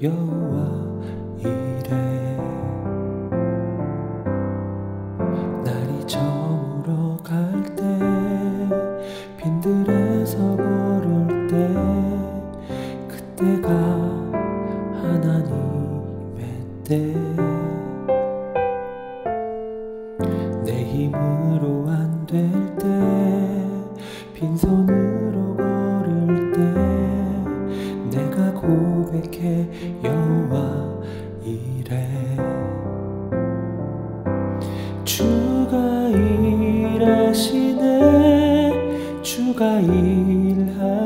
여호와 이래. 날이 저물어 갈 때, 빈들에서 걸을 때, 그때가 하나님의 때. 내 힘으로 안 될 때, 빈손으로 걸을 때, 내가 고백해 여호와 이래. 주가 일하시네, 주가 일하시네.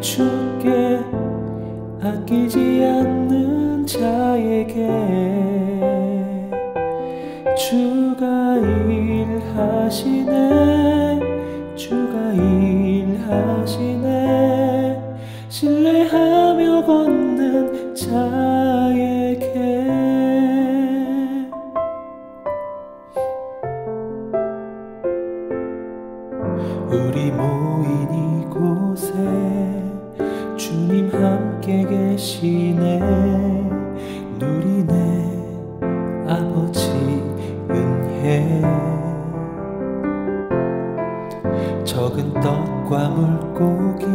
주께 아끼지 않는 자에게 주가 일하시네, 주가 일하시네. 신뢰하며 걷는 자에게. 우리 모인 이곳에 주님 함께 계시네. 누리네 아버지 은혜. 적은 떡과 물고기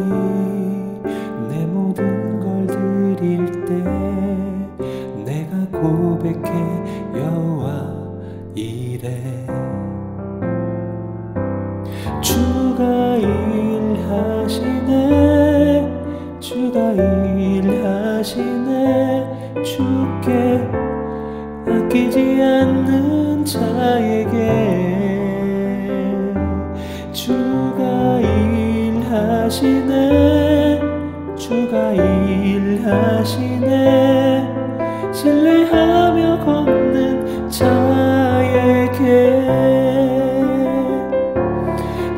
내 모든 걸 드릴 때, 내가 고백해 여호와 이래. 주가 일하시네, 주가 일하시네. 주께 아끼지 않는 자에게 주가 일하시네, 주가 일하시네. 신뢰하며 걷는 자에게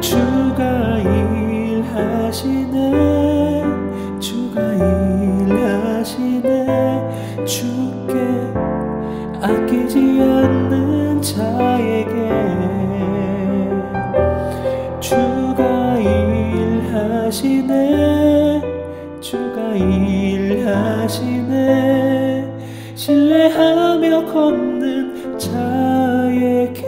주가 일하시네, 주가 일하시네. 주께 아끼지 않는 자에게 주가 일하시네, 주가 일하시네. 신뢰하며 걷는 자에게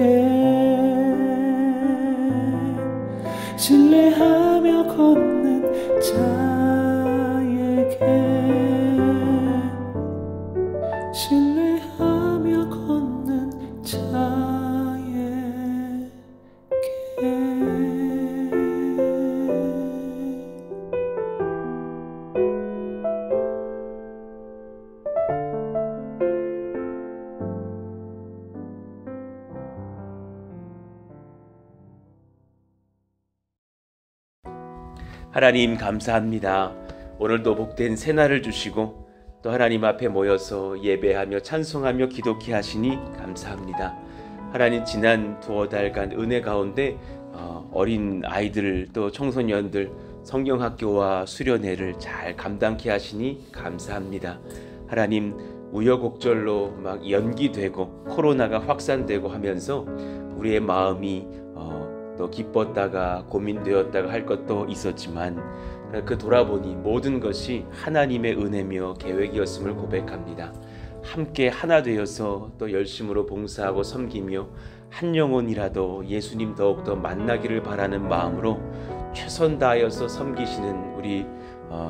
신뢰하며 걷는 자에게 신뢰하며 걷는 자에게. 하나님 감사합니다. 오늘도 복된 새날을 주시고 또 하나님 앞에 모여서 예배하며 찬송하며 기도케 하시니 감사합니다. 하나님, 지난 두어 달간 은혜 가운데 어린 아이들 또 청소년들 성경학교와 수련회를 잘 감당케 하시니 감사합니다. 하나님, 우여곡절로 막 연기되고 코로나가 확산되고 하면서 우리의 마음이 또 기뻤다가 고민되었다가 할 것도 있었지만 그 돌아보니 모든 것이 하나님의 은혜며 계획이었음을 고백합니다. 함께 하나 되어서 또 열심으로 봉사하고 섬기며 한 영혼이라도 예수님 더욱더 만나기를 바라는 마음으로 최선 다하여서 섬기시는 우리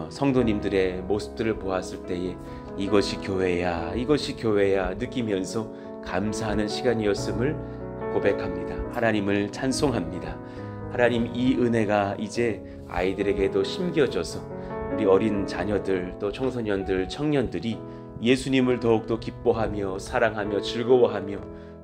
성도님들의 모습들을 보았을 때에 이것이 교회야, 이것이 교회야 느끼면서 감사하는 시간이었음을 고백합니다. 하나님을 찬송합니다. 하나님, 이 은혜가 이제 아이들에게도 심겨져서 우리 어린 자녀들 또 청소년들 청년들이 예수님을 더욱더 기뻐하며 사랑하며 즐거워하며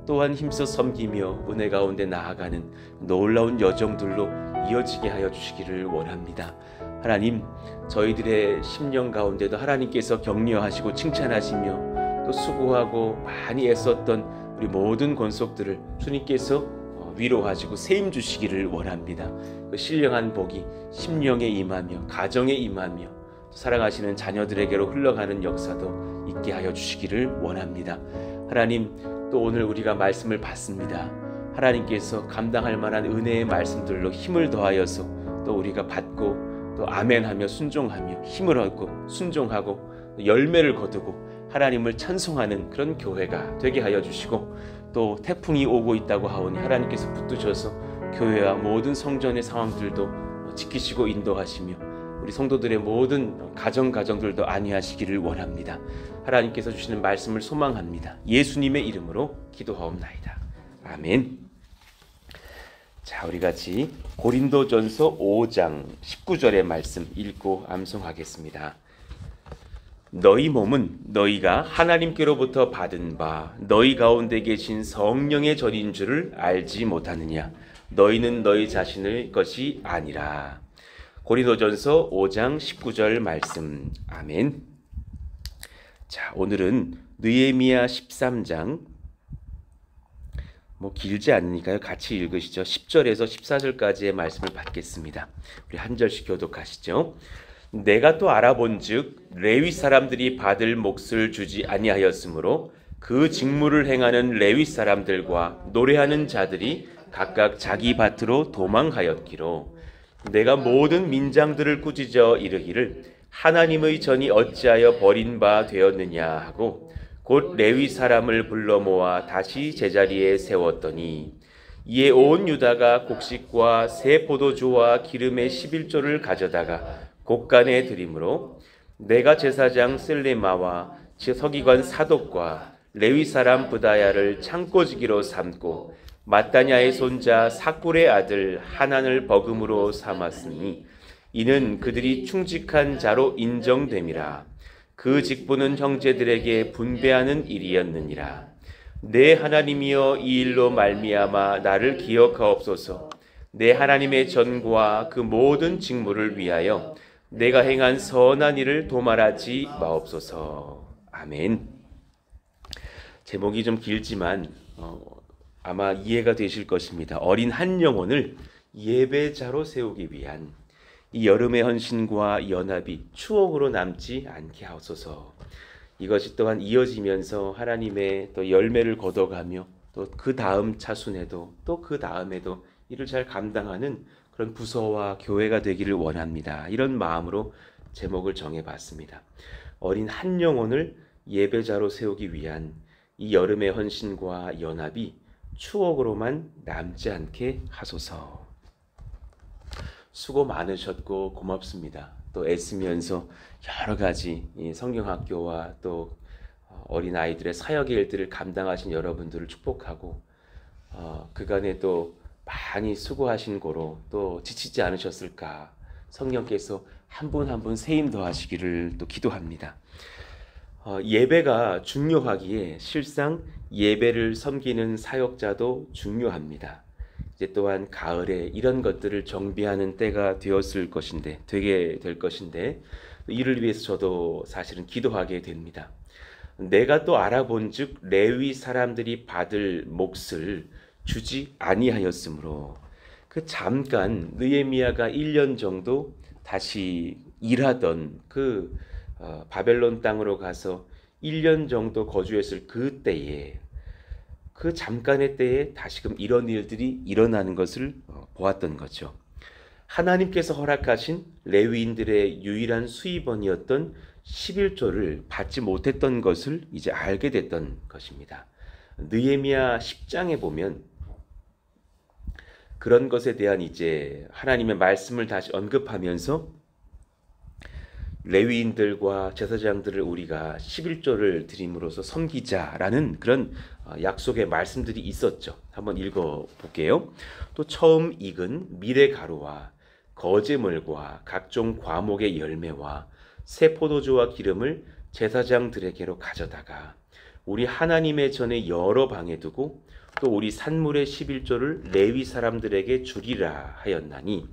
또한 힘써 섬기며 은혜 가운데 나아가는 놀라운 여정들로 이어지게 하여 주시기를 원합니다. 하나님, 저희들의 심령 가운데도 하나님께서 격려하시고 칭찬하시며 또 수고하고 많이 애썼던 우리 모든 권속들을 주님께서 위로하시고 세임 주시기를 원합니다. 그 신령한 복이 심령에 임하며 가정에 임하며 사랑하시는 자녀들에게로 흘러가는 역사도 있게 하여 주시기를 원합니다. 하나님, 또 오늘 우리가 말씀을 받습니다. 하나님께서 감당할 만한 은혜의 말씀들로 힘을 더하여서 또 우리가 받고 또 아멘하며 순종하며 힘을 얻고 순종하고 열매를 거두고 하나님을 찬송하는 그런 교회가 되게 하여 주시고, 또 태풍이 오고 있다고 하오니 하나님께서 붙드셔서 교회와 모든 성전의 상황들도 지키시고 인도하시며 우리 성도들의 모든 가정들도 안위하시기를 원합니다. 하나님께서 주시는 말씀을 소망합니다. 예수님의 이름으로 기도하옵나이다. 아멘. 자, 우리 같이 고린도전서 5장 19절의 말씀 읽고 암송하겠습니다. 너희 몸은 너희가 하나님께로부터 받은 바 너희 가운데 계신 성령의 전인 줄을 알지 못하느냐? 너희는 너희 자신의 것이 아니라. 고린도전서 5장 19절 말씀. 아멘. 자, 오늘은 느헤미야 13장, 길지 않으니까요, 같이 읽으시죠. 10절에서 14절까지의 말씀을 받겠습니다. 우리 한 절씩 교독하시죠. 내가 또 알아본즉 레위 사람들이 받을 몫을 주지 아니하였으므로 그 직무를 행하는 레위 사람들과 노래하는 자들이 각각 자기 밭으로 도망하였기로, 내가 모든 민장들을 꾸짖어 이르기를 하나님의 전이 어찌하여 버린 바 되었느냐 하고 곧 레위 사람을 불러 모아 다시 제자리에 세웠더니, 이에 온 유다가 곡식과 새 포도주와 기름의 11조를 가져다가 곡간에 드림으로, 내가 제사장 셀레마와 서기관 사독과 레위 사람 부다야를 창고지기로 삼고 마따냐의 손자 사꿀의 아들 하난을 버금으로 삼았으니 이는 그들이 충직한 자로 인정됨이라. 그 직분은 형제들에게 분배하는 일이었느니라. 내 하나님이여, 이 일로 말미암아 나를 기억하옵소서. 내 하나님의 전과 그 모든 직무를 위하여 내가 행한 선한 일을 도말하지 마옵소서. 아멘. 제목이 좀 길지만 아마 이해가 되실 것입니다. 어린 한 영혼을 예배자로 세우기 위한 이 여름의 헌신과 연합이 추억으로 남지 않게 하옵소서. 이것이 또한 이어지면서 하나님의 또 열매를 거둬가며 또 그 다음 차순에도 또 그 다음에도 이를 잘 감당하는 그런 부서와 교회가 되기를 원합니다. 이런 마음으로 제목을 정해봤습니다. 어린 한 영혼을 예배자로 세우기 위한 이 여름의 헌신과 연합이 추억으로만 남지 않게 하소서. 수고 많으셨고 고맙습니다. 또 애쓰면서 여러 가지 성경학교와 또 어린아이들의 사역의 일들을 감당하신 여러분들을 축복하고, 그간에 또 많이 수고하신 고로 또 지치지 않으셨을까, 성령께서 한 분 한 분 세임 더하시기를 또 기도합니다. 예배가 중요하기에 실상 예배를 섬기는 사역자도 중요합니다. 이제 또한 가을에 이런 것들을 정비하는 때가 되게 될 것인데 이를 위해서 저도 사실은 기도하게 됩니다. 내가 또 알아본즉 레위 사람들이 받을 몫을 주지 아니하였으므로, 그 잠깐 느헤미야가 1년 정도 다시 일하던 그 바벨론 땅으로 가서 1년 정도 거주했을 그때에, 그 잠깐의 때에 다시금 이런 일들이 일어나는 것을 보았던 거죠. 하나님께서 허락하신 레위인들의 유일한 수입원이었던 11조를 받지 못했던 것을 이제 알게 됐던 것입니다. 느헤미야 10장에 보면 그런 것에 대한 이제 하나님의 말씀을 다시 언급하면서 레위인들과 제사장들을 우리가 11조를 드림으로써 섬기자라는 그런 약속의 말씀들이 있었죠. 한번 읽어볼게요. 또 처음 익은 밀의 가루와 거제물과 각종 과목의 열매와 새 포도주와 기름을 제사장들에게로 가져다가 우리 하나님의 전에 여러 방에 두고 또 우리 산물의 11조를 레위 사람들에게 주리라 하였나니,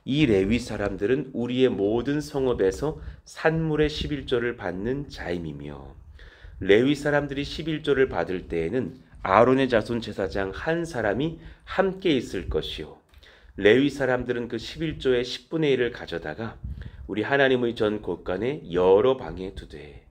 이 레위 사람들은 우리의 모든 성읍에서 산물의 11조를 받는 자임이며, 레위 사람들이 11조를 받을 때에는 아론의 자손 제사장 한 사람이 함께 있을 것이요, 레위 사람들은 그 11조의 10분의 1을 가져다가 우리 하나님의 전 곳간에 여러 방에 두되,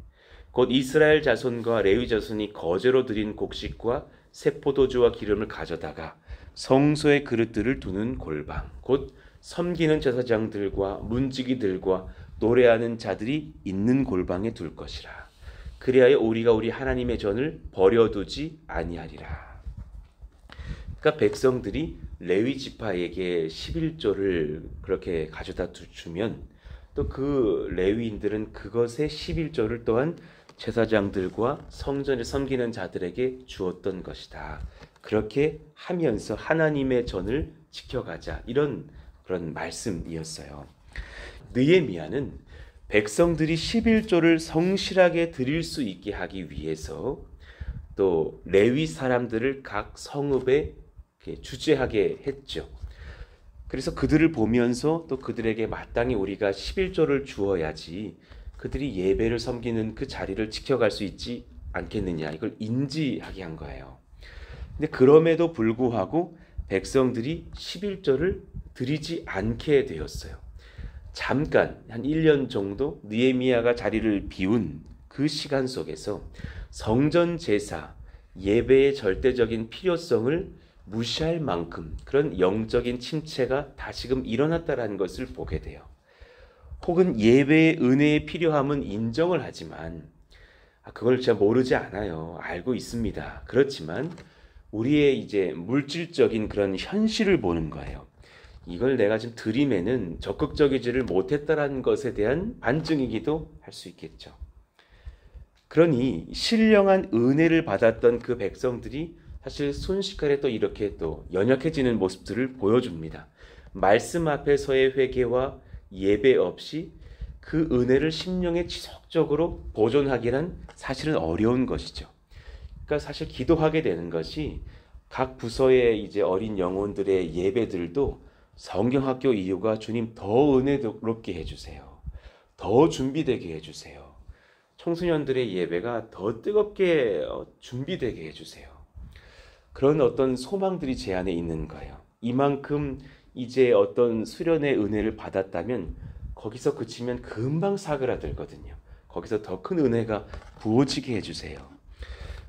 곧 이스라엘 자손과 레위 자손이 거제로 드린 곡식과 새 포도주와 기름을 가져다가 성소의 그릇들을 두는 골방, 곧 섬기는 제사장들과 문지기들과 노래하는 자들이 있는 골방에 둘 것이라. 그리하여 우리가 우리 하나님의 전을 버려두지 아니하리라. 그러니까 백성들이 레위 지파에게 11조를 그렇게 가져다 주면 또 그 레위인들은 그것의 11조를 또한 제사장들과 성전에 섬기는 자들에게 주었던 것이다. 그렇게 하면서 하나님의 전을 지켜가자, 이런 그런 말씀이었어요. 느헤미야는 백성들이 11조를 성실하게 드릴 수 있게 하기 위해서 또 레위 사람들을 각 성읍에 주재하게 했죠. 그래서 그들을 보면서 또 그들에게 마땅히 우리가 11조를 주어야지 그들이 예배를 섬기는 그 자리를 지켜갈 수 있지 않겠느냐, 이걸 인지하게 한 거예요. 근데 그럼에도 불구하고 백성들이 11조를 드리지 않게 되었어요. 잠깐 한 1년 정도 느헤미야가 자리를 비운 그 시간 속에서 성전 제사, 예배의 절대적인 필요성을 무시할 만큼 그런 영적인 침체가 다시금 일어났다는 것을 보게 돼요. 혹은 예배의 은혜의 필요함은 인정을 하지만 그걸 제가 모르지 않아요. 알고 있습니다. 그렇지만 우리의 이제 물질적인 그런 현실을 보는 거예요. 이걸 내가 지금 드림에는 적극적이지를 못했다라는 것에 대한 반증이기도 할 수 있겠죠. 그러니 신령한 은혜를 받았던 그 백성들이 사실 순식간에 또 이렇게 또 연약해지는 모습들을 보여줍니다. 말씀 앞에서의 회개와 예배 없이 그 은혜를 심령에 지속적으로 보존하기란 사실은 어려운 것이죠. 그러니까 사실 기도하게 되는 것이 각 부서의 이제 어린 영혼들의 예배들도 성경학교 이유가 주님 더 은혜롭게 해주세요. 더 준비되게 해주세요. 청소년들의 예배가 더 뜨겁게 준비되게 해주세요. 그런 어떤 소망들이 제 안에 있는 거예요. 이만큼 이제 어떤 수련의 은혜를 받았다면 거기서 그치면 금방 사그라들거든요. 거기서 더 큰 은혜가 부어지게 해주세요.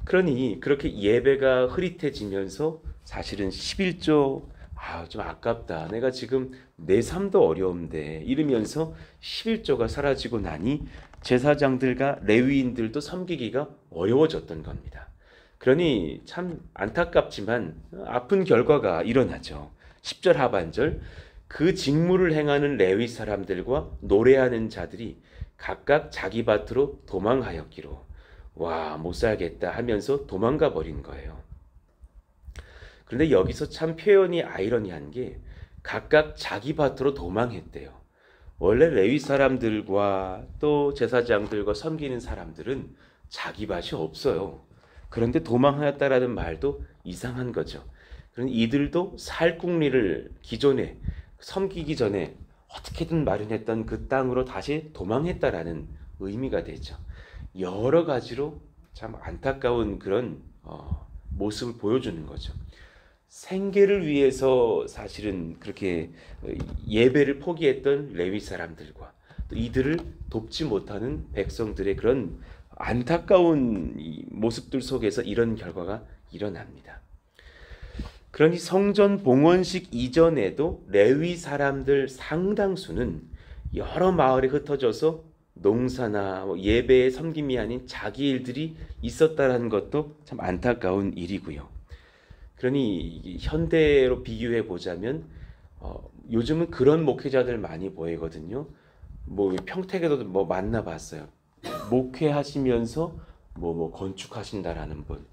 그러니 그렇게 예배가 흐릿해지면서 사실은 11조 좀 아깝다. 내가 지금 내 삶도 어려운데 이러면서 11조가 사라지고 나니 제사장들과 레위인들도 섬기기가 어려워졌던 겁니다. 그러니 참 안타깝지만 아픈 결과가 일어나죠. 10절 하반절, 그 직무를 행하는 레위 사람들과 노래하는 자들이 각각 자기 밭으로 도망하였기로 못 살겠다 하면서 도망가 버린 거예요. 그런데 여기서 참 표현이 아이러니한 게 각각 자기 밭으로 도망했대요. 원래 레위 사람들과 또 제사장들과 섬기는 사람들은 자기 밭이 없어요. 그런데 도망하였다라는 말도 이상한 거죠. 그러니 이들도 살궁리를 기존에 섬기기 전에 어떻게든 마련했던 그 땅으로 다시 도망했다라는 의미가 되죠. 여러 가지로 참 안타까운 그런 모습을 보여주는 거죠. 생계를 위해서 사실은 그렇게 예배를 포기했던 레위 사람들과 또 이들을 돕지 못하는 백성들의 그런 안타까운 모습들 속에서 이런 결과가 일어납니다. 그러니 성전 봉헌식 이전에도 레위 사람들 상당수는 여러 마을에 흩어져서 농사나 예배의 섬김이 아닌 자기 일들이 있었다는 것도 참 안타까운 일이고요. 그러니 현대로 비교해 보자면 요즘은 그런 목회자들 많이 보이거든요. 평택에도 만나봤어요. 목회하시면서 건축하신다라는 분,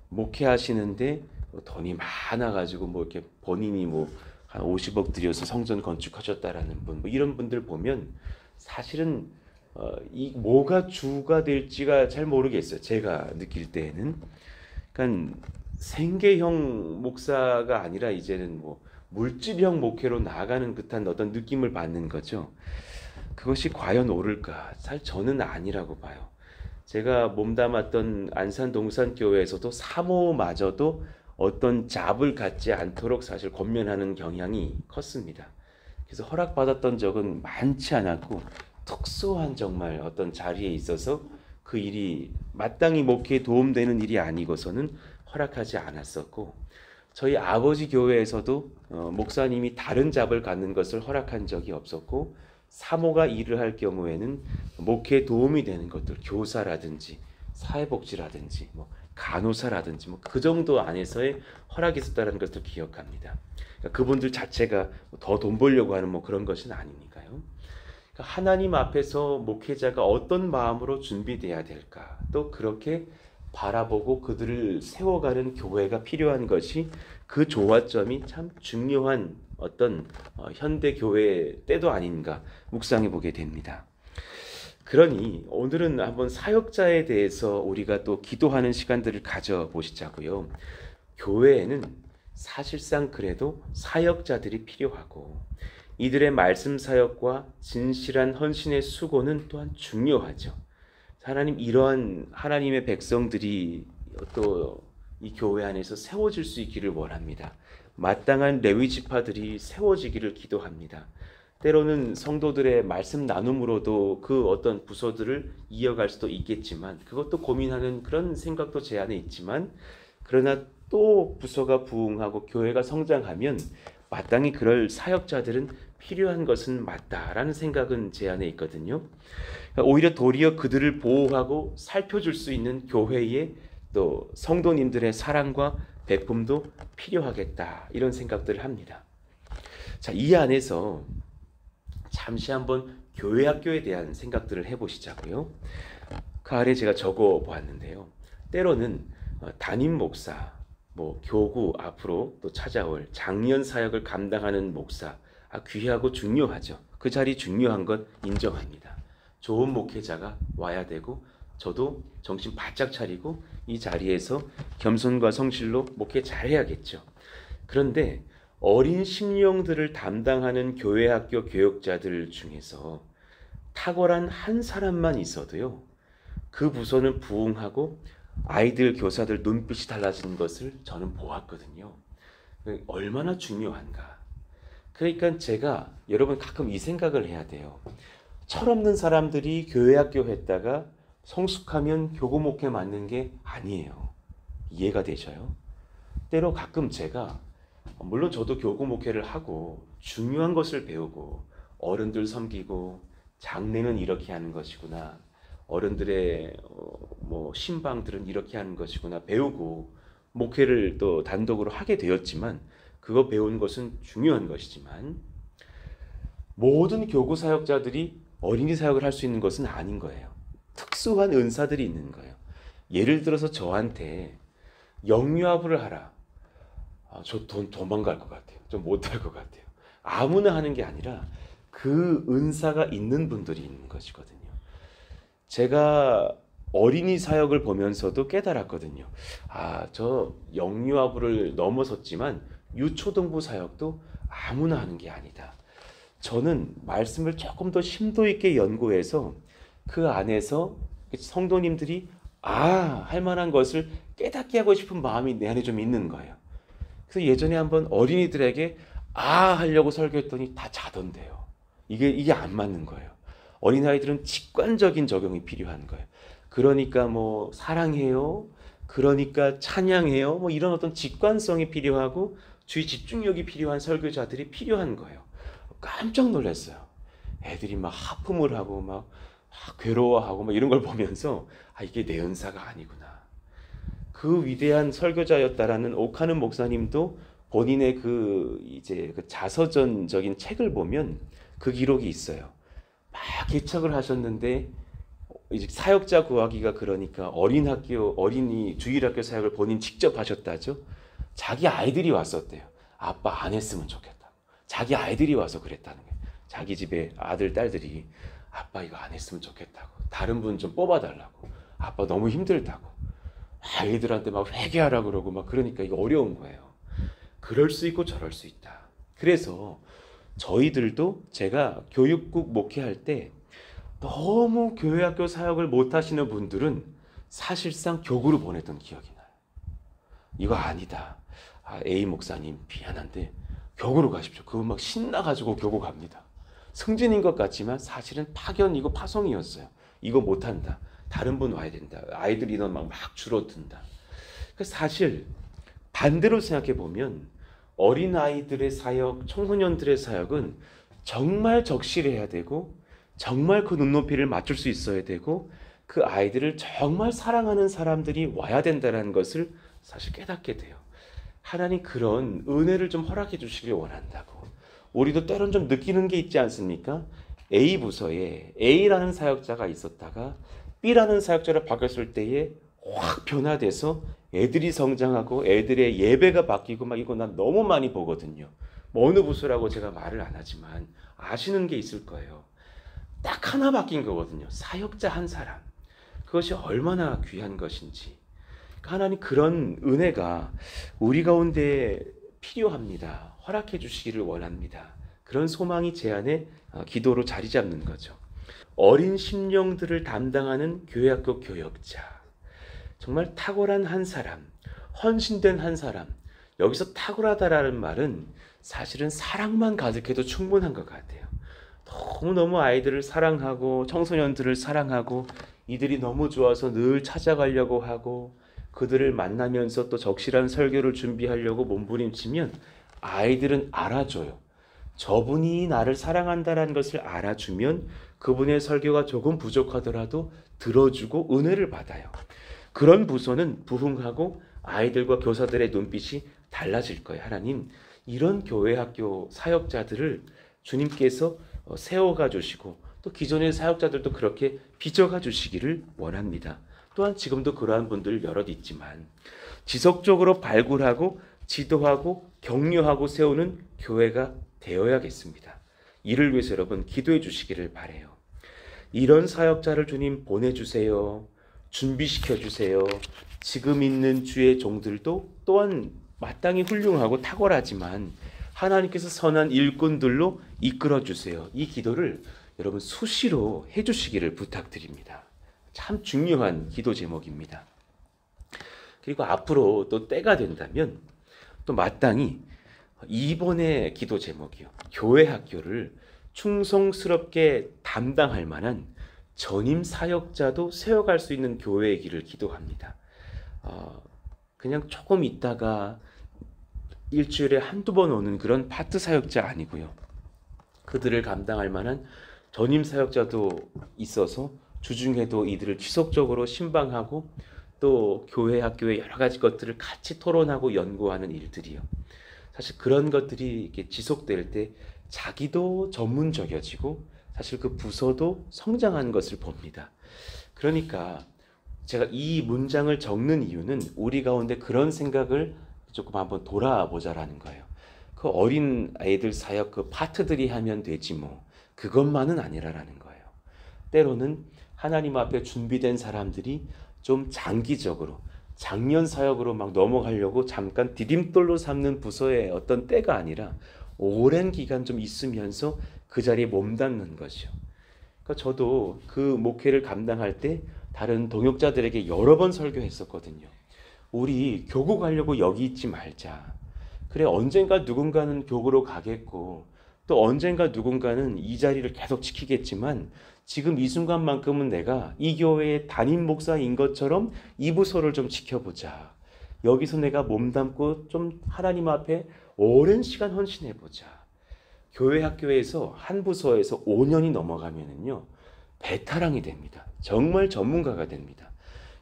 목회하시는데 돈이 많아가지고 이렇게 본인이 한 50억 들여서 성전 건축하셨다라는 분, 이런 분들 보면 사실은 이 뭐가 주가 될지가 잘 모르겠어요. 제가 느낄 때에는. 그러니까 생계형 목사가 아니라 이제는 물질형 목회로 나아가는 듯한 어떤 느낌을 받는 거죠. 그것이 과연 옳을까? 사실 저는 아니라고 봐요. 제가 몸담았던 안산 동산교회에서도 사모마저도 어떤 잡을 갖지 않도록 사실 권면하는 경향이 컸습니다. 그래서 허락받았던 적은 많지 않았고 특수한 정말 어떤 자리에 있어서 그 일이 마땅히 목회에 도움되는 일이 아니고서는 허락하지 않았었고, 저희 아버지 교회에서도 목사님이 다른 잡을 갖는 것을 허락한 적이 없었고, 사모가 일을 할 경우에는 목회에 도움이 되는 것들, 교사라든지 사회복지라든지 뭐 간호사라든지 뭐 그 정도 안에서의 허락이 있었다는 것을 기억합니다. 그러니까 그분들 자체가 더 돈 벌려고 하는 뭐 그런 것은 아니니까요. 그러니까 하나님 앞에서 목회자가 어떤 마음으로 준비돼야 될까, 또 그렇게 바라보고 그들을 세워가는 교회가 필요한 것이, 그 조화점이 참 중요한 어떤 현대 교회의 때도 아닌가 묵상해 보게 됩니다. 그러니 오늘은 한번 사역자에 대해서 우리가 또 기도하는 시간들을 가져보시자고요. 교회에는 사실상 그래도 사역자들이 필요하고 이들의 말씀 사역과 진실한 헌신의 수고는 또한 중요하죠. 하나님, 이러한 하나님의 백성들이 또 이 교회 안에서 세워질 수 있기를 원합니다. 마땅한 레위 지파들이 세워지기를 기도합니다. 때로는 성도들의 말씀 나눔으로도 그 어떤 부서들을 이어갈 수도 있겠지만, 그것도 고민하는 그런 생각도 제 안에 있지만, 그러나 또 부서가 부흥하고 교회가 성장하면 마땅히 그럴 사역자들은 필요한 것은 맞다라는 생각은 제 안에 있거든요. 오히려 도리어 그들을 보호하고 살펴줄 수 있는 교회의 또 성도님들의 사랑과 베품도 필요하겠다, 이런 생각들을 합니다. 자, 이 안에서 잠시 한번 교회 학교에 대한 생각들을 해보시자고요. 그 아래 제가 적어 보았는데요. 때로는 담임 목사, 뭐 교구 앞으로 또 찾아올 장년 사역을 감당하는 목사, 귀하고 중요하죠. 그 자리 중요한 것 인정합니다. 좋은 목회자가 와야 되고, 저도 정신 바짝 차리고 이 자리에서 겸손과 성실로 목회 잘해야겠죠. 그런데 어린 심령들을 담당하는 교회 학교 교역자들 중에서 탁월한 한 사람만 있어도요, 그 부서는 부흥하고 아이들, 교사들 눈빛이 달라지는 것을 저는 보았거든요. 얼마나 중요한가. 그러니까 제가, 여러분, 가끔 이 생각을 해야 돼요. 철없는 사람들이 교회 학교 했다가 성숙하면 교구 목회 맡는 게 아니에요. 이해가 되셔요? 때로 가끔 제가, 물론 저도 교구 목회를 하고 중요한 것을 배우고, 어른들 섬기고 장례는 이렇게 하는 것이구나, 어른들의 뭐 신방들은 이렇게 하는 것이구나 배우고 목회를 또 단독으로 하게 되었지만, 그거 배운 것은 중요한 것이지만 모든 교구 사역자들이 어린이 사역을 할 수 있는 것은 아닌 거예요. 특수한 은사들이 있는 거예요. 예를 들어서 저한테 영유아부를 하라. 저 도망갈 것 같아요. 좀 못할 것 같아요. 아무나 하는 게 아니라 그 은사가 있는 분들이 있는 것이거든요. 제가 어린이 사역을 보면서도 깨달았거든요. 저 영유아부를 넘어섰지만 유초등부 사역도 아무나 하는 게 아니다. 저는 말씀을 조금 더 심도 있게 연구해서 그 안에서 성도님들이 할 만한 것을 깨닫게 하고 싶은 마음이 내 안에 좀 있는 거예요. 그래서 예전에 한번 어린이들에게 하려고 설교했더니 다 자던데요. 이게 안 맞는 거예요. 어린아이들은 직관적인 적용이 필요한 거예요. 그러니까 뭐 사랑해요, 그러니까 찬양해요, 뭐 이런 어떤 직관성이 필요하고 주의 집중력이 필요한 설교자들이 필요한 거예요. 깜짝 놀랐어요. 애들이 막 하품을 하고 막 괴로워하고 막 이런 걸 보면서 이게 내 은사가 아니구나. 그 위대한 설교자였다라는 오카는 목사님도 본인의 그 자서전적인 책을 보면 그 기록이 있어요. 막 개척을 하셨는데 이제 사역자 구하기가, 그러니까 어린이 주일학교 사역을 본인 직접 하셨다죠. 자기 아이들이 왔었대요. 아빠 안 했으면 좋겠다고. 자기 아이들이 와서 그랬다는 거예요. 자기 집에 아들, 딸들이 아빠 이거 안 했으면 좋겠다고. 다른 분 좀 뽑아달라고. 아빠 너무 힘들다고. 아이들한테 막 회개하라고 그러고 막 그러니까 이거 어려운 거예요. 그럴 수 있고 저럴 수 있다. 그래서 저희들도 제가 교육국 목회할 때 너무 교회학교 사역을 못 하시는 분들은 사실상 교구로 보냈던 기억이 나요. 이거 아니다. A 목사님 미안한데 교구로 가십시오. 그거 막 신나가지고 교구 갑니다. 승진인 것 같지만 사실은 파견이고 파송이었어요. 이거 못한다. 다른 분 와야 된다. 아이들 인원 막 줄어든다. 사실 반대로 생각해 보면 어린아이들의 사역, 청소년들의 사역은 정말 적실해야 되고 정말 그 눈높이를 맞출 수 있어야 되고 그 아이들을 정말 사랑하는 사람들이 와야 된다는 것을 사실 깨닫게 돼요. 하나님 그런 은혜를 좀 허락해 주시길 원한다고. 우리도 때론 좀 느끼는 게 있지 않습니까? A 부서에 A라는 사역자가 있었다가 B라는 사역자로 바뀌었을 때에 확 변화돼서 애들이 성장하고 애들의 예배가 바뀌고 막 이거 난 너무 많이 보거든요. 뭐 어느 부서라고 제가 말을 안 하지만 아시는 게 있을 거예요. 딱 하나 바뀐 거거든요. 사역자 한 사람. 그것이 얼마나 귀한 것인지. 하나님 그런 은혜가 우리 가운데 필요합니다. 허락해 주시기를 원합니다. 그런 소망이 제 안에 기도로 자리 잡는 거죠. 어린 심령들을 담당하는 교회학교 교역자. 정말 탁월한 한 사람, 헌신된 한 사람. 여기서 탁월하다라는 말은 사실은 사랑만 가득해도 충분한 것 같아요. 너무너무 아이들을 사랑하고 청소년들을 사랑하고 이들이 너무 좋아서 늘 찾아가려고 하고 그들을 만나면서 또 적실한 설교를 준비하려고 몸부림치면 아이들은 알아줘요. 저분이 나를 사랑한다는 것을 알아주면 그분의 설교가 조금 부족하더라도 들어주고 은혜를 받아요. 그런 부서는 부흥하고 아이들과 교사들의 눈빛이 달라질 거예요. 하나님 이런 교회 학교 사역자들을 주님께서 세워가 주시고 또 기존의 사역자들도 그렇게 빚어가 주시기를 원합니다. 또한 지금도 그러한 분들 여럿 있지만 지속적으로 발굴하고 지도하고 격려하고 세우는 교회가 되어야겠습니다. 이를 위해서 여러분 기도해 주시기를 바라요. 이런 사역자를 주님 보내주세요. 준비시켜 주세요. 지금 있는 주의 종들도 또한 마땅히 훌륭하고 탁월하지만 하나님께서 선한 일꾼들로 이끌어 주세요. 이 기도를 여러분 수시로 해주시기를 부탁드립니다. 참 중요한 기도 제목입니다. 그리고 앞으로 또 때가 된다면 또 마땅히 이번의 기도 제목이요. 교회 학교를 충성스럽게 담당할 만한 전임 사역자도 세워갈 수 있는 교회의 길을 기도합니다. 그냥 조금 있다가 일주일에 한두 번 오는 그런 파트 사역자 아니고요. 그들을 감당할 만한 전임 사역자도 있어서 주중에도 이들을 지속적으로 신방하고 또 교회 학교의 여러 가지 것들을 같이 토론하고 연구하는 일들이요. 사실 그런 것들이 이렇게 지속될 때 자기도 전문적이어지고 사실 그 부서도 성장하는 것을 봅니다. 그러니까 제가 이 문장을 적는 이유는 우리 가운데 그런 생각을 조금 한번 돌아보자라는 거예요. 그 어린 아이들 사역 그 파트들이 하면 되지 뭐 그것만은 아니라라는 거예요. 때로는 하나님 앞에 준비된 사람들이 좀 장기적으로 작년 사역으로 막 넘어가려고 잠깐 디딤돌로 삼는 부서의 어떤 때가 아니라 오랜 기간 좀 있으면서 그 자리에 몸담는 것이요. 그러니까 저도 그 목회를 감당할 때 다른 동역자들에게 여러 번 설교했었거든요. 우리 교구 가려고 여기 있지 말자. 그래 언젠가 누군가는 교구로 가겠고 또 언젠가 누군가는 이 자리를 계속 지키겠지만 지금 이 순간만큼은 내가 이 교회의 담임 목사인 것처럼 이 부서를 좀 지켜보자. 여기서 내가 몸담고 좀 하나님 앞에 오랜 시간 헌신해보자. 교회 학교에서 한 부서에서 5년이 넘어가면은요 베테랑이 됩니다. 정말 전문가가 됩니다.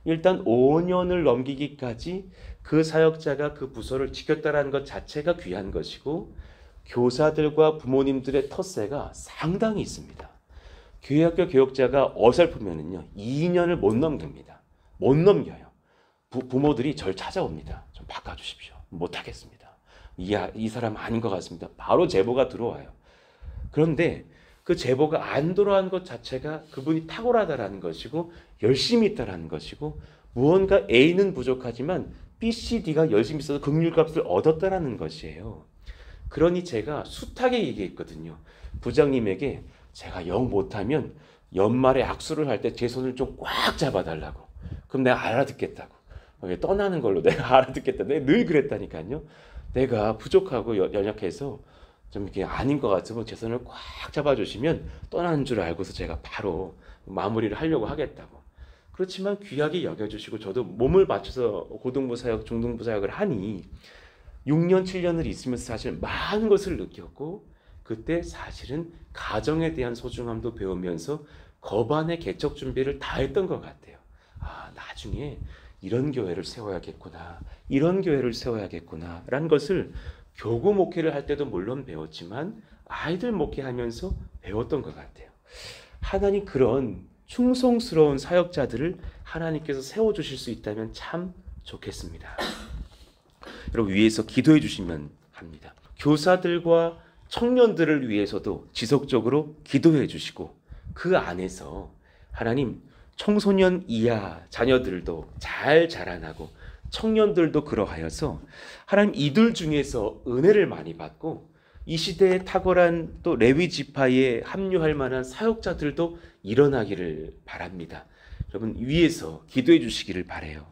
일단 5년을 넘기기까지 그 사역자가 그 부서를 지켰다는 것 자체가 귀한 것이고 교사들과 부모님들의 텃세가 상당히 있습니다. 교회학교 교역자가 어설프면은요 2년을 못 넘깁니다. 못 넘겨요. 부모들이 절 찾아옵니다. 좀 바꿔주십시오. 못하겠습니다. 이 사람 아닌 것 같습니다. 바로 제보가 들어와요. 그런데 그 제보가 안 들어간 것 자체가 그분이 탁월하다라는 것이고 열심히 있다라는 것이고 무언가 A는 부족하지만 B, C, D가 열심히 있어서 긍휼값을 얻었다라는 것이에요. 그러니 제가 숱하게 얘기했거든요. 부장님에게 제가 영 못하면 연말에 악수를 할 때 제 손을 좀 꽉 잡아달라고. 그럼 내가 알아듣겠다고. 떠나는 걸로 내가 알아듣겠다. 내가 늘 그랬다니까요. 내가 부족하고 연약해서 좀 이렇게 아닌 것 같으면 제 손을 꽉 잡아주시면 떠나는 줄 알고서 제가 바로 마무리를 하려고 하겠다고. 그렇지만 귀하게 여겨주시고 저도 몸을 바쳐서 고등부 사역, 중등부 사역을 하니 6년, 7년을 있으면서 사실 많은 것을 느꼈고 그때 사실은 가정에 대한 소중함도 배우면서 거반의 개척 준비를 다 했던 것 같아요. 나중에 이런 교회를 세워야겠구나, 이런 교회를 세워야겠구나 라는 것을 교구 목회를 할 때도 물론 배웠지만 아이들 목회하면서 배웠던 것 같아요. 하나님 그런 충성스러운 사역자들을 하나님께서 세워주실 수 있다면 참 좋겠습니다. 여러분 위에서 기도해 주시면 합니다. 교사들과 청년들을 위해서도 지속적으로 기도해 주시고 그 안에서 하나님 청소년 이하 자녀들도 잘 자라나고 청년들도 그러하여서 하나님 이들 중에서 은혜를 많이 받고 이 시대에 탁월한 또 레위 지파에 합류할 만한 사역자들도 일어나기를 바랍니다. 여러분 위에서 기도해 주시기를 바라요.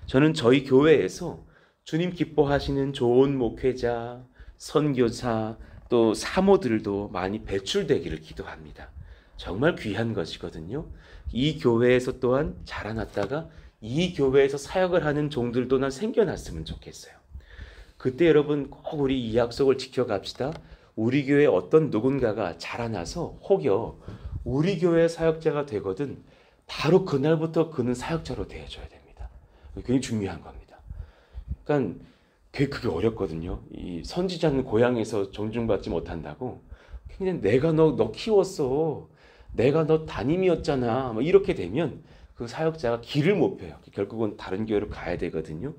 저는 저희 교회에서 주님 기뻐하시는 좋은 목회자, 선교사, 또 사모들도 많이 배출되기를 기도합니다. 정말 귀한 것이거든요. 이 교회에서 또한 자라났다가 이 교회에서 사역을 하는 종들도 난 생겨났으면 좋겠어요. 그때 여러분 꼭 우리 이 약속을 지켜갑시다. 우리 교회 어떤 누군가가 자라나서 혹여 우리 교회 사역자가 되거든 바로 그날부터 그는 사역자로 되어줘야 됩니다. 굉장히 중요한 겁니다. 그러니까 그게 어렵거든요. 이 선지자는 고향에서 존중받지 못한다고 그냥 내가 너 키웠어, 내가 너 담임이었잖아 이렇게 되면 그 사역자가 길을 못 펴요. 결국은 다른 교회로 가야 되거든요.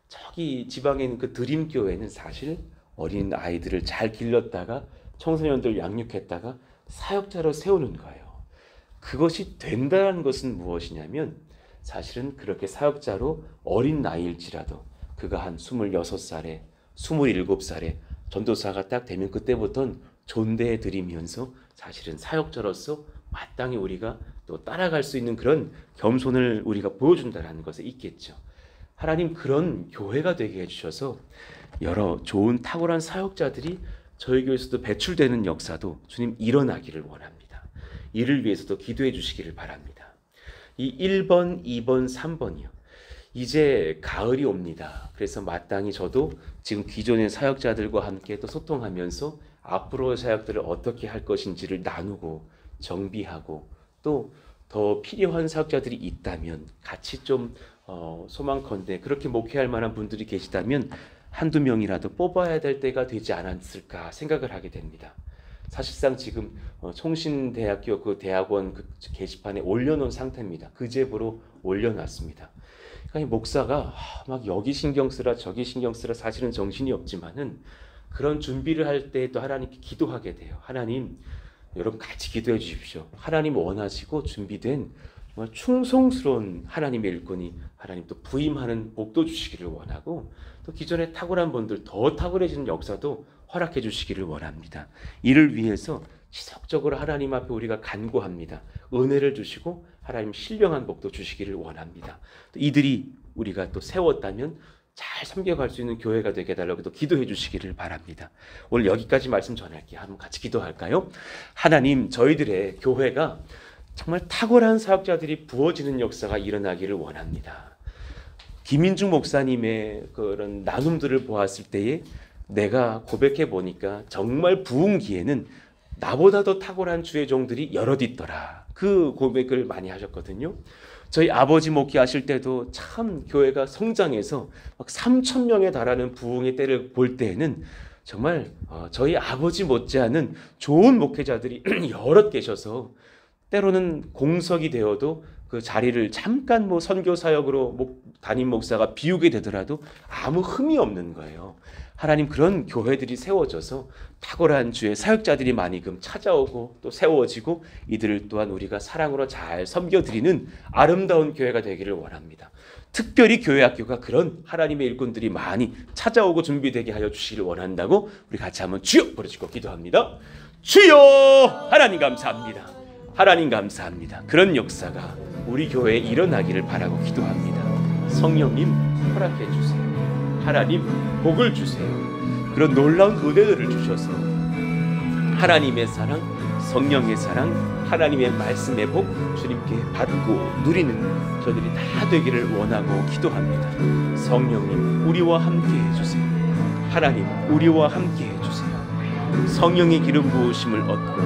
저기 지방에 있는 그 드림교회는 사실 어린 아이들을 잘 길렀다가 청소년들 양육했다가 사역자로 세우는 거예요. 그것이 된다는 것은 무엇이냐면 사실은 그렇게 사역자로 어린 나이일지라도 그가 한 26살에 27살에 전도사가 딱 되면 그때부터는 존대해 드리면서 사실은 사역자로서 마땅히 우리가 또 따라갈 수 있는 그런 겸손을 우리가 보여준다는 것에 있겠죠. 하나님 그런 교회가 되게 해주셔서 여러 좋은 탁월한 사역자들이 저희 교회에서도 배출되는 역사도 주님 일어나기를 원합니다. 이를 위해서도 기도해 주시기를 바랍니다. 이 1번, 2번, 3번이요. 이제 가을이 옵니다. 그래서 마땅히 저도 지금 기존의 사역자들과 함께 또 소통하면서 앞으로의 사역들을 어떻게 할 것인지를 나누고 정비하고 또 더 필요한 사역자들이 있다면 같이 좀 소망컨대 그렇게 목회할 만한 분들이 계시다면 한두 명이라도 뽑아야 될 때가 되지 않았을까 생각을 하게 됩니다. 사실상 지금 총신대학교 그 대학원 그 게시판에 올려놓은 상태입니다. 그 제보로 올려놨습니다. 그러니까 목사가 막 여기 신경 쓰라 저기 신경 쓰라 사실은 정신이 없지만은 그런 준비를 할 때 또 하나님께 기도하게 돼요. 하나님 여러분 같이 기도해 주십시오. 하나님 원하시고 준비된 정말 충성스러운 하나님의 일꾼이 하나님 또 부임하는 복도 주시기를 원하고 또 기존에 탁월한 분들 더 탁월해지는 역사도 허락해 주시기를 원합니다. 이를 위해서 지속적으로 하나님 앞에 우리가 간구합니다. 은혜를 주시고 하나님 신령한 복도 주시기를 원합니다. 또 이들이 우리가 또 세웠다면 잘 섬겨갈 수 있는 교회가 되게 해달라고 또 기도해 주시기를 바랍니다. 오늘 여기까지 말씀 전할게요. 한번 같이 기도할까요? 하나님 저희들의 교회가 정말 탁월한 사역자들이 부어지는 역사가 일어나기를 원합니다. 김인중 목사님의 그런 나눔들을 보았을 때에 내가 고백해 보니까 정말 부흥기에는 나보다 더 탁월한 주의 종들이 여럿 있더라. 그 고백을 많이 하셨거든요. 저희 아버지 목회하실 때도 참 교회가 성장해서 막 3,000명에 달하는 부흥의 때를 볼 때에는 정말 저희 아버지 못지않은 좋은 목회자들이 여럿 계셔서 때로는 공석이 되어도 그 자리를 잠깐 뭐 선교 사역으로 담임 목사가 비우게 되더라도 아무 흠이 없는 거예요. 하나님 그런 교회들이 세워져서 탁월한 주의 사역자들이 많이 찾아오고 또 세워지고 이들을 또한 우리가 사랑으로 잘 섬겨드리는 아름다운 교회가 되기를 원합니다. 특별히 교회학교가 그런 하나님의 일꾼들이 많이 찾아오고 준비되게 하여 주시기를 원한다고 우리 같이 한번 주여 부르시고 기도합니다. 주여! 하나님 감사합니다. 하나님 감사합니다. 그런 역사가 우리 교회에 일어나기를 바라고 기도합니다. 성령님 허락해 주세요. 하나님 복을 주세요. 그런 놀라운 은혜들을 주셔서 하나님의 사랑, 성령의 사랑, 하나님의 말씀의 복 주님께 받고 누리는 저들이 다 되기를 원하고 기도합니다. 성령님 우리와 함께 해주세요. 하나님 우리와 함께 해주세요. 성령의 기름 부으심을 얻고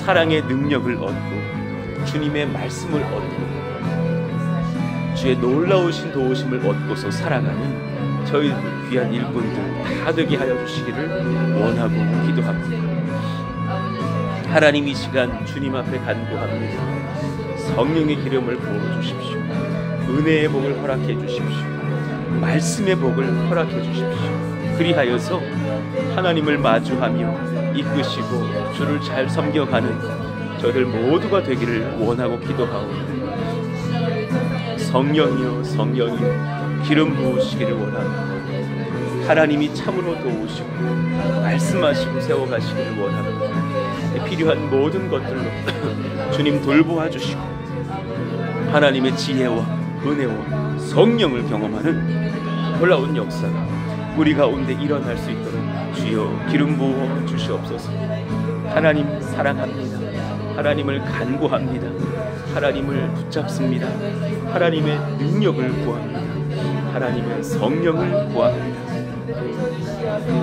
사랑의 능력을 얻고 주님의 말씀을 얻고 주의 놀라우신 도우심을 얻고서 살아가는 저희 귀한 일꾼들 다 되게 하여 주시기를 원하고 기도합니다. 하나님, 이 시간 주님 앞에 간구합니다. 성령의 기름을 부어주십시오. 은혜의 복을 허락해 주십시오. 말씀의 복을 허락해 주십시오. 그리하여서 하나님을 마주하며 이끄시고 주를 잘 섬겨가는 저희들 모두가 되기를 원하고 기도하오니 성령이여 성령이여 기름 부으시기를 원합니다. 하나님이 참으로 도우시고 말씀하시고 세워가시기를 원합니다. 필요한 모든 것들로 주님 돌보아 주시고 하나님의 지혜와 은혜와 성령을 경험하는 놀라운 역사가 우리 가운데 일어날 수 있도록 주여 기름 부어 주시옵소서. 하나님 사랑합니다. 하나님을 간구합니다. 하나님을 붙잡습니다. 하나님의 능력을 구합니다. 하나님의 성령을 구합니다.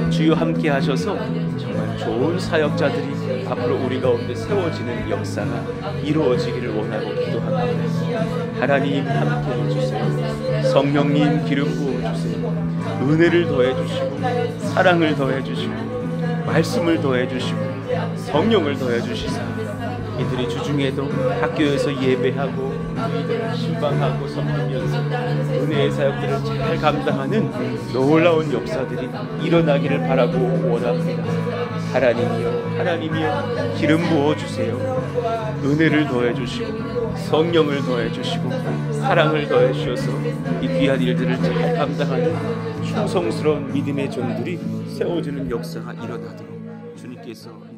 주여 함께 하셔서 정말 좋은 사역자들이 앞으로 우리 가운데 세워지는 역사가 이루어지기를 원하고 기도합니다. 하나님 함께 해주세요. 성령님 기름 부어주세요. 은혜를 더해주시고 사랑을 더해주시고 말씀을 더해주시고 성령을 더해주시사 이들이 주중에도 학교에서 예배하고 너희들을 신방하고 섬기면서 은혜의 사역들을 잘 감당하는 놀라운 역사들이 일어나기를 바라고 원합니다. 하나님이여 하나님이여 기름 부어주세요. 은혜를 더해주시고 성령을 더해주시고 사랑을 더해주셔서 이 귀한 일들을 잘 감당하는 충성스러운 믿음의 종들이 세워지는 역사가 일어나도록 주님께서